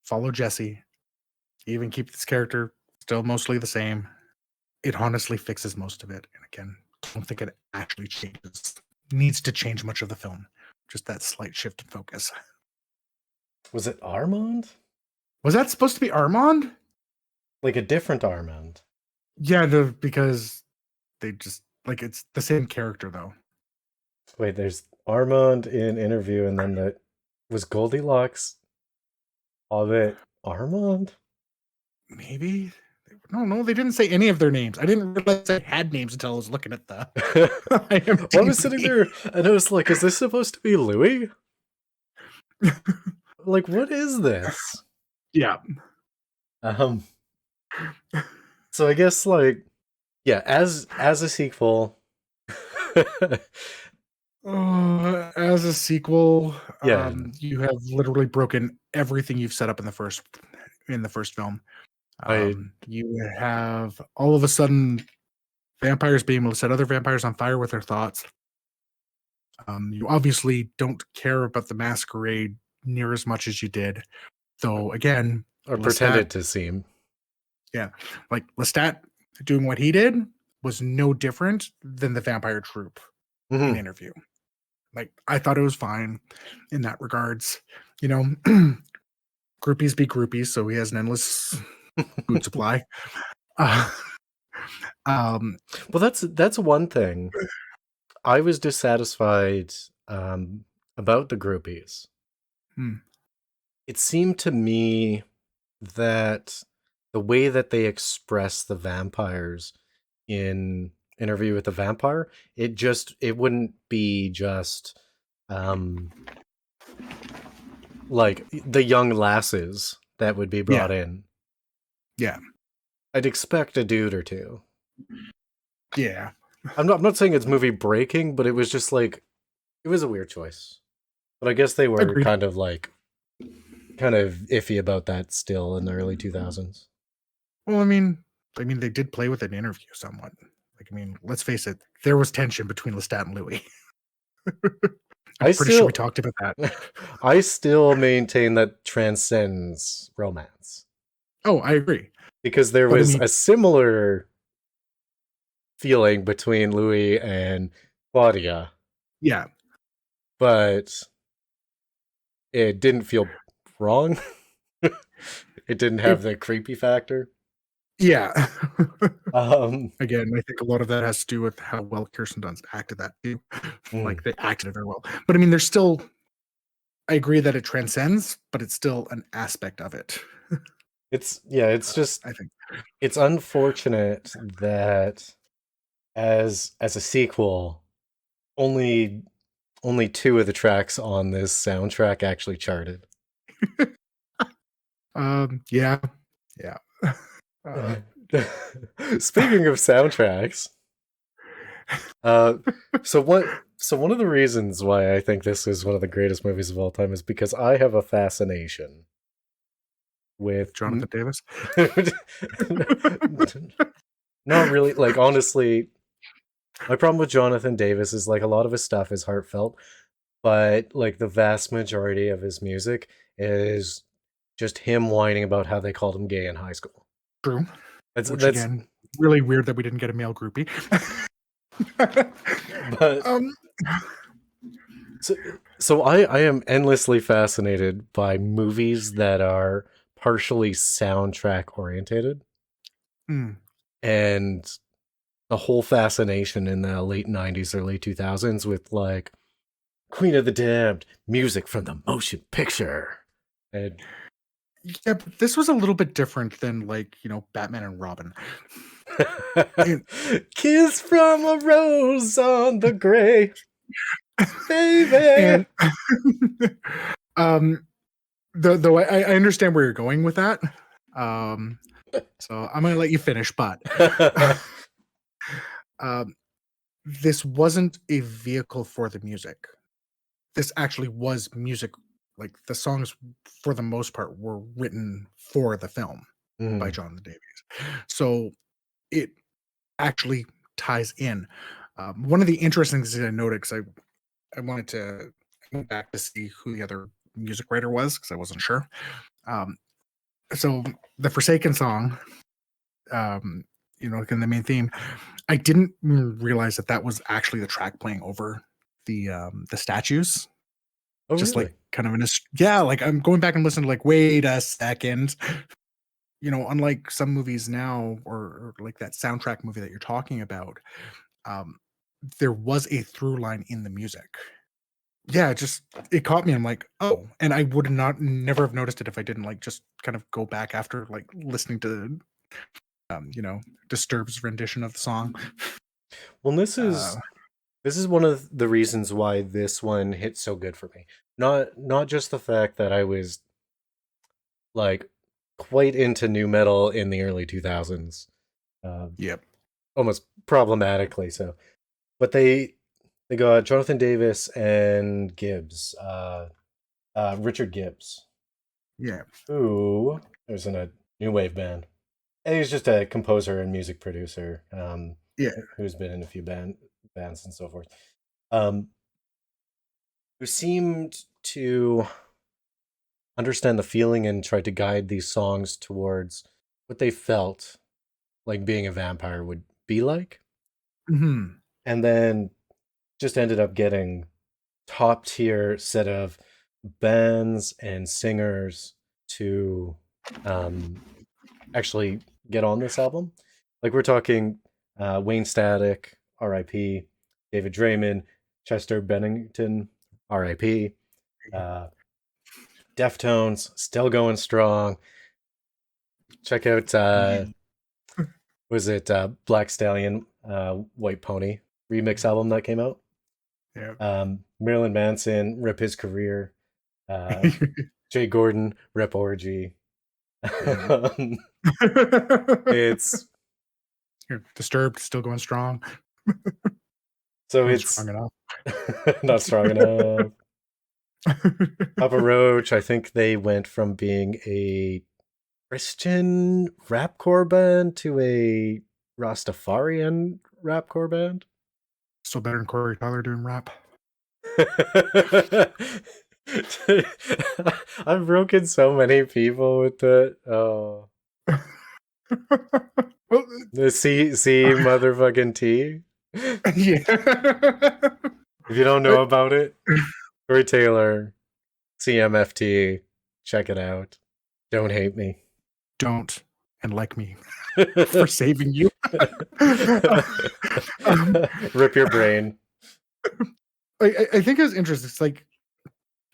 follow Jesse. Even keep this character still mostly the same. It honestly fixes most of it. And again, I don't think it actually needs to change much of the film. Just that slight shift in focus. Was it Armand? Was that supposed to be Armand? Like a different Armand? Yeah, because they just it's the same character though. Wait, there's Armand in interview, and then was Goldilocks of it Armand? Maybe. No, they didn't say any of their names. I didn't realize they had names until I was looking at the I was sitting there and I was like, is this supposed to be Louis? Like, what is this? Yeah. So I guess as a sequel. As a sequel, Yeah. You have literally broken everything you've set up in the first film. You have all of a sudden vampires being able to set other vampires on fire with their thoughts. You obviously don't care about the masquerade near as much as you did, though. Again, Or Lestat, pretended to seem. yeah, like Lestat doing what he did was no different than the vampire troupe in Mhm. Interview. Like, I thought it was fine in that regards. You know, groupies be groupies, so he has an endless food supply. Uh, um, Well, that's one thing. I was dissatisfied about the groupies. hmm, It seemed to me that the way that they express the vampires in Interview with the Vampire, it wouldn't be just um like the young lasses that would be yeah, brought in. yeah, I'd expect a dude or two. yeah. I'm not saying it's movie breaking, but it was just like it was a weird choice. But I guess they were Agreed. kind of iffy about that still in the early 2000s. Well, I mean, they did play with an interview somewhat. Like, I mean, let's face it, there was tension between Lestat and Louis. I'm I pretty sure we still talked about that. I still maintain that transcends romance Oh, I agree. because there But I was mean, a similar feeling between Louis and Claudia, yeah, but it didn't feel wrong. It didn't it, have the creepy factor. yeah. Um, Again, I think a lot of that has to do with how well Kirsten Dunst acted that too. mm. Like, they acted it very well. But I mean, there's still, I agree that it transcends, but it's still an aspect of it. It's just I think. it's unfortunate that as a sequel, only only two of the tracks on this soundtrack actually charted. Yeah, yeah. Uh, Speaking of soundtracks, uh, so one of the reasons why I think this is one of the greatest movies of all time is because I have a fascination with Jonathan Davis. not really like honestly my problem with Jonathan Davis is like a lot of his stuff is heartfelt, but like the vast majority of his music is just him whining about how they called him gay in high school. True. Which That's again, really weird that we didn't get a male groupie. but um, so, so I am endlessly fascinated by movies that are partially soundtrack orientated, hmm. and the whole fascination in the late 90s, early 2000s with like Queen of the Damned, music from the motion picture. And Yeah, but this was a little bit different than, like, Batman and Robin. And, Kiss from a rose on the grave, baby. and um, though I understand where you're going with that. Um, so I'm gonna let you finish, but um, this wasn't a vehicle for the music. This actually was music. Like, the songs, for the most part, were written for the film by Mhm. Jonathan Davies. So it actually ties in. One of the interesting things that I noted, because I wanted to I went back to see who the other music writer was because I wasn't sure. Um, so the Forsaken song, um, like in the main theme, I didn't realize that that was actually the track playing over the statues. Oh, Just like really? kind of yeah, like I'm going back and listening to, like, wait a second. Unlike some movies now, or like that soundtrack movie that you're talking about, um, there was a through line in the music. Yeah, it caught me. I'm like, oh, and I would not never have noticed it if I didn't, like, just kind of go back after, like, listening to Disturbed's rendition of the song. Well, Uh, this is one of the reasons why this one hit so good for me. Not just the fact that I was like quite into new metal in the early 2000s, uh, yep, almost problematically so. But they got Jonathan Davis and Gibbs, Richard Gibbs, yeah, who was in a new wave band. And he's just a composer and music producer, yeah, who's been in a few bands and so forth. Um, who seemed to understand the feeling and tried to guide these songs towards what they felt like being a vampire would be like. Hmm. And then just ended up getting top tier set of bands and singers to actually get on this album. Like we're talking Wayne Static, R.I.P., David Draymond, Chester Bennington, R.I.P., uh, Deftones, still going strong. Check out was it Black Stallion, White Pony remix album that came out. Yeah. Marilyn Manson, rip his career. Uh, Jay Gordon, rip orgy. It's Disturbed, still going strong. so Going it's strong enough. not strong enough. Papa Roach, I think they went from being a Christian rapcore band to a Rastafarian rapcore band. Still better than Corey Tyler doing rap. I've broken so many people with that. Oh, Well, the C motherfucking T. yeah. If you don't know about it, Corey Taylor, CMFT, check it out. Don't hate me. Don't and like me for saving you. um, Rip your brain. I think it was interesting. It's like,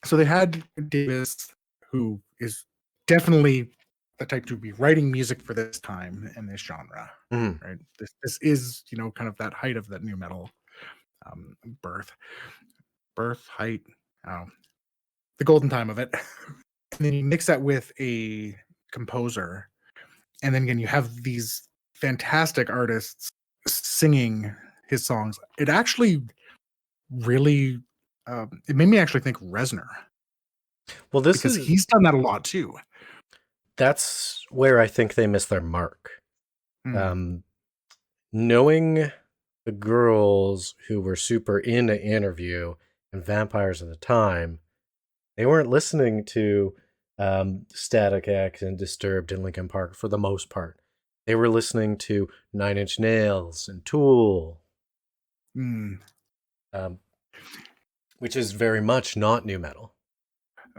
so they had Davis, who is definitely the type to be writing music for this time and this genre, Mm. right? This is, kind of that height of that new metal birth, height, the golden time of it. And then you mix that with a composer, and then again you have these fantastic artists singing his songs. It actually really it made me actually think Reznor, Well, this because is he's done that a lot too. that's where I think they missed their mark. Mm. Um, knowing the girls who were super into Interview and Vampires at the time, they weren't listening to Static X and Disturbed and Linkin Park for the most part. They were listening to Nine Inch Nails and Tool, Mm. um, which is very much not new metal.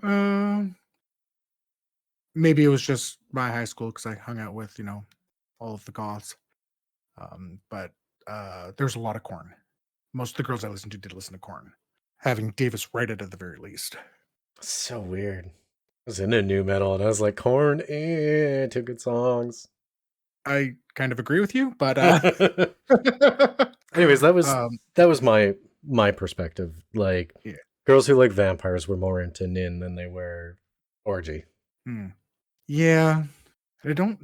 Uh, Maybe it was just my high school because I hung out with all of the goths. But there's a lot of Korn. Most of the girls I listened to did listen to Korn, having Davis write it at the very least. So weird. I was into new metal and I was like, Korn, two good songs. I kind of agree with you, but Anyways, um, that was my perspective. Like yeah. girls who like vampires were more into Nin than they were orgy. Yeah, I don't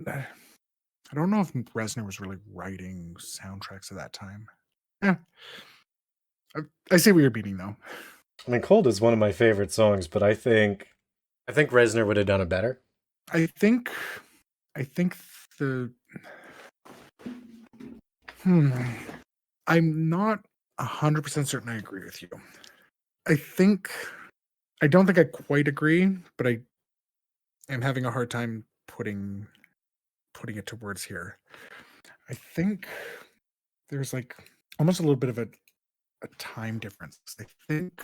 know if Reznor was really writing soundtracks at that time. Yeah, I see what you're meaning though. I mean, Cold is one of my favorite songs, but I think Reznor would have done it better. I think I think the hmm, I'm not 100% certain I agree with you. I don't think I quite agree, but I am having a hard time putting it to words here. I think there's like almost a little bit of a time difference. I think,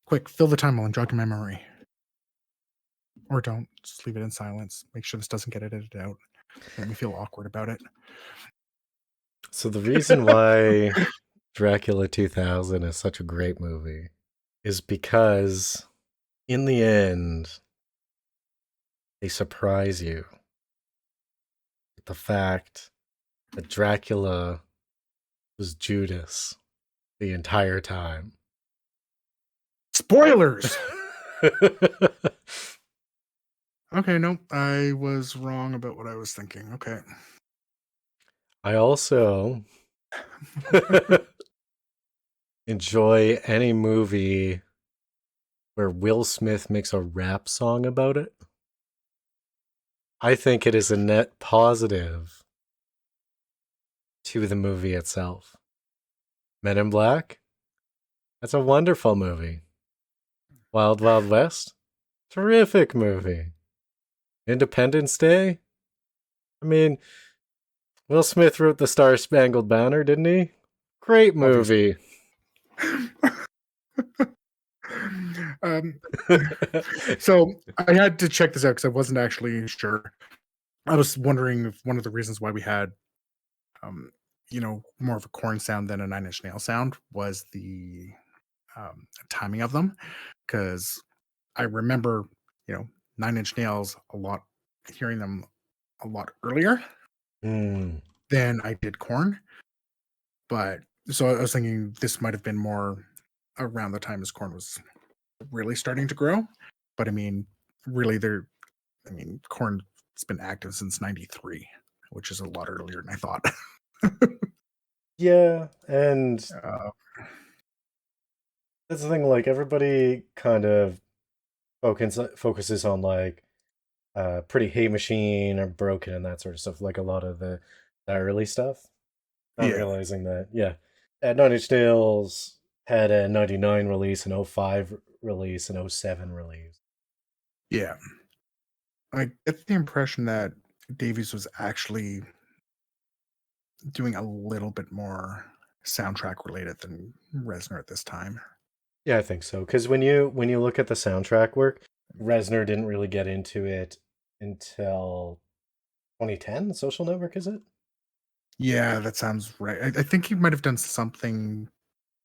quick, fill the time while I'm jogging my memory. Or don't, just leave it in silence. Make sure this doesn't get edited out. Make me feel awkward about it. So the reason why Dracula 2000 is such a great movie is because in the end they surprise you with the fact that Dracula was Judas the entire time. Spoilers! Okay, no, I was wrong about what I was thinking. Okay. I also enjoy any movie where Will Smith makes a rap song about it. I think it is a net positive to the movie itself. Men in Black, that's a wonderful movie. Wild Wild West, terrific movie. Independence Day. I mean, Will Smith wrote the Star Spangled Banner, didn't he? Great Obviously. movie. um, so I had to check this out because I wasn't actually sure. I was wondering if one of the reasons why we had, um, more of a corn sound than a Nine Inch Nail sound was the timing of them. Because I remember, Nine Inch Nails a lot, hearing them a lot earlier Hmm. than I did corn. But so I was thinking this might have been more around the time as corn was really starting to grow. But I mean, really, corn's been active since '93, which is a lot earlier than I thought. Yeah, and uh, that's the thing. Like everybody kind of focuses on like Pretty Hate Machine or Broken and that sort of stuff. Like a lot of the early stuff. Not yeah, realizing that, yeah, Nine Inch Nails had a '99 release, an '05 release, an '07 release. yeah. I get the impression that Davies was actually doing a little bit more soundtrack related than Reznor at this time. Yeah, I think so. Because when you look at the soundtrack work, Reznor didn't really get into it until 2010. Social Network, is it? Yeah, that sounds right. I think he might have done something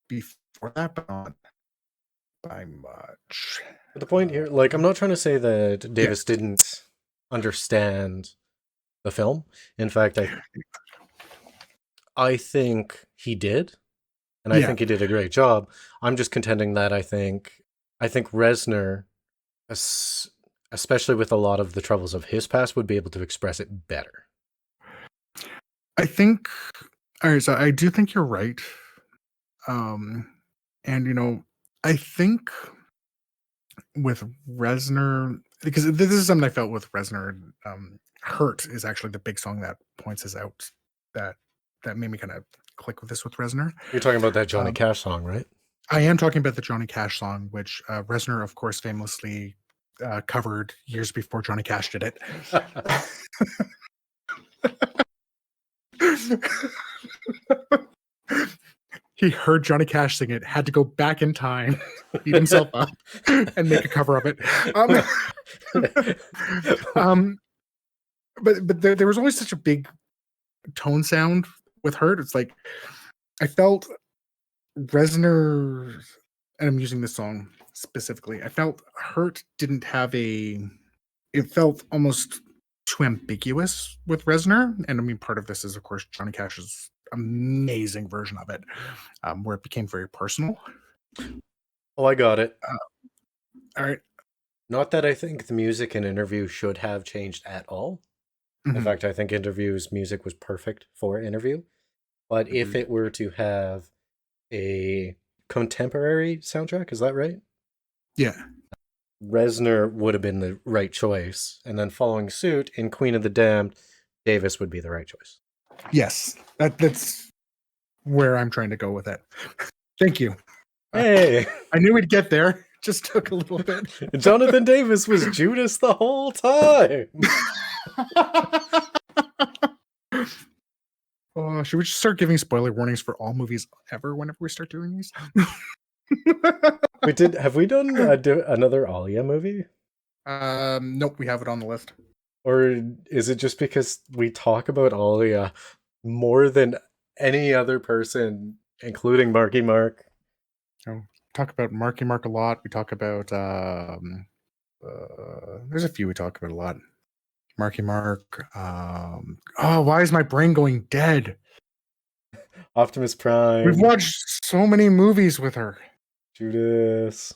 before that, but not by much. But the point here, like, I'm not trying to say that Yeah, Davis didn't understand the film. In fact, I think he did, and I yeah. think he did a great job. I'm just contending that I think Reznor, especially with a lot of the troubles of his past, would be able to express it better. I think. All right, so I do think you're right. Um, and I think with Reznor, because this is something I felt with Reznor. "Hurt" is actually the big song that points us out. That that made me kind of click with this with Reznor. You're talking about that Johnny Um, Cash song, right? I am talking about the Johnny Cash song, which Reznor, of course, famously covered years before Johnny Cash did it. He heard Johnny Cash sing it, had to go back in time, beat himself up, and make a cover of it. Um, but there was always such a big tone sound with Hurt. It's like I felt Reznor, and I'm using this song specifically. I felt Hurt didn't have a. It felt almost too ambiguous with Reznor, and I mean, part of this is, of course, Johnny Cash's amazing version of it, where it became very personal. Oh, I got it. All right. Not that I think the music in Interview should have changed at all. In Mhm. fact, I think Interview's music was perfect for Interview. But if Agreed. it were to have a contemporary soundtrack, is that right? Yeah. Reznor would have been the right choice. And then following suit in Queen of the Damned, Davis would be the right choice. Yes. That's where I'm trying to go with it. Thank you. Hey! I knew we'd get there. Just took a little bit. Jonathan Davis was Judas the whole time! Oh, should we just start giving spoiler warnings for all movies ever whenever we start doing these? Have we done another Aliyah movie? Nope, we have it on the list. Or is it just because we talk about Aliyah more than any other person, including Marky Mark? Talk about Marky Mark a lot. We talk about there's a few we talk about a lot. Marky Mark. Oh, why is my brain going dead? Optimus Prime. We've watched so many movies with her. Judas.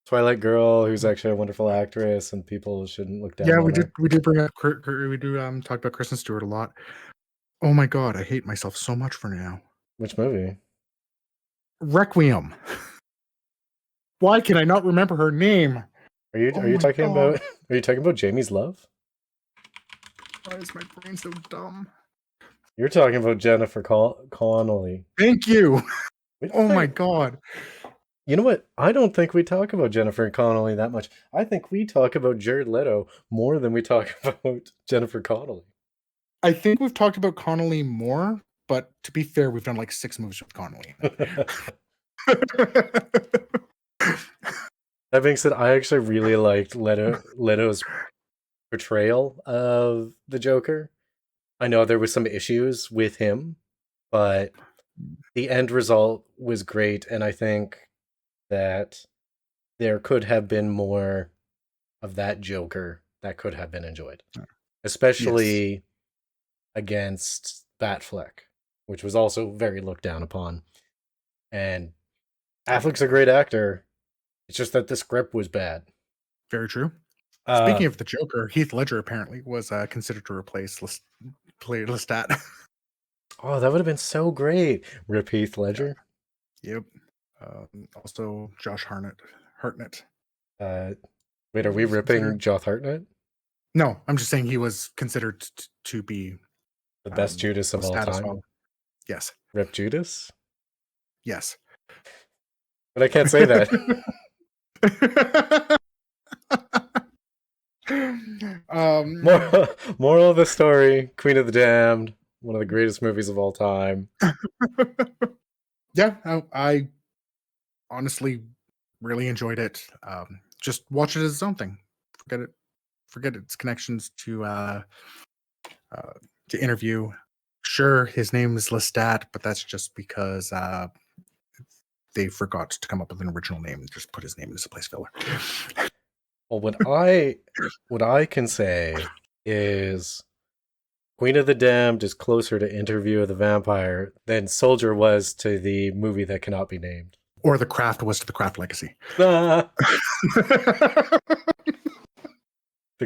Twilight Girl, who's actually a wonderful actress, and people shouldn't look down Yeah, on we her. did bring up we do talk about Kristen Stewart a lot. Oh my god, I hate myself so much for now. Which movie? Requiem. Why can I not remember her name? Are you Oh are you my talking god. about are you talking about Jamie's Love? Why is my brain so dumb? You're talking about Jennifer Connelly. Thank you. We don't Oh my think god. You know what? I don't think we talk about Jennifer Connelly that much. I think we talk about Jared Leto more than we talk about Jennifer Connelly. I think we've talked about Connelly more, but to be fair, we've done like 6 movies with Connelly. That being said, I actually really liked Leto's portrayal of the Joker. I know there was some issues with him, but the end result was great, and I think that there could have been more of that Joker that could have been enjoyed, Yes. especially against Batfleck, which was also very looked down upon. And Affleck's a great actor. It's just that the script was bad. Very true. Speaking of the Joker, Heath Ledger apparently was considered to replace Lestat. Oh, that would have been so great. Rip Heath Ledger. Yep. Also, Josh Hartnett. Wait, are we ripping Josh Hartnett? No, I'm just saying he was considered to be The best Judas of all Lestat as time? well. Yes. Rip Judas? Yes. But I can't say that. Moral of the story, Queen of the Damned, one of the greatest movies of all time. Yeah, I honestly really enjoyed it. Just watch it as its own thing. Forget its connections to Interview. Sure, his name is Lestat, but that's just because they forgot to come up with an original name and just put his name as a place filler. Well, what I can say is Queen of the Damned is closer to Interview of the Vampire than Soldier was to the movie that cannot be named. Or The Craft was to The Craft Legacy. The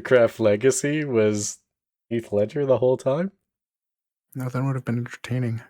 Craft Legacy was Heath Ledger the whole time? No, that would have been entertaining.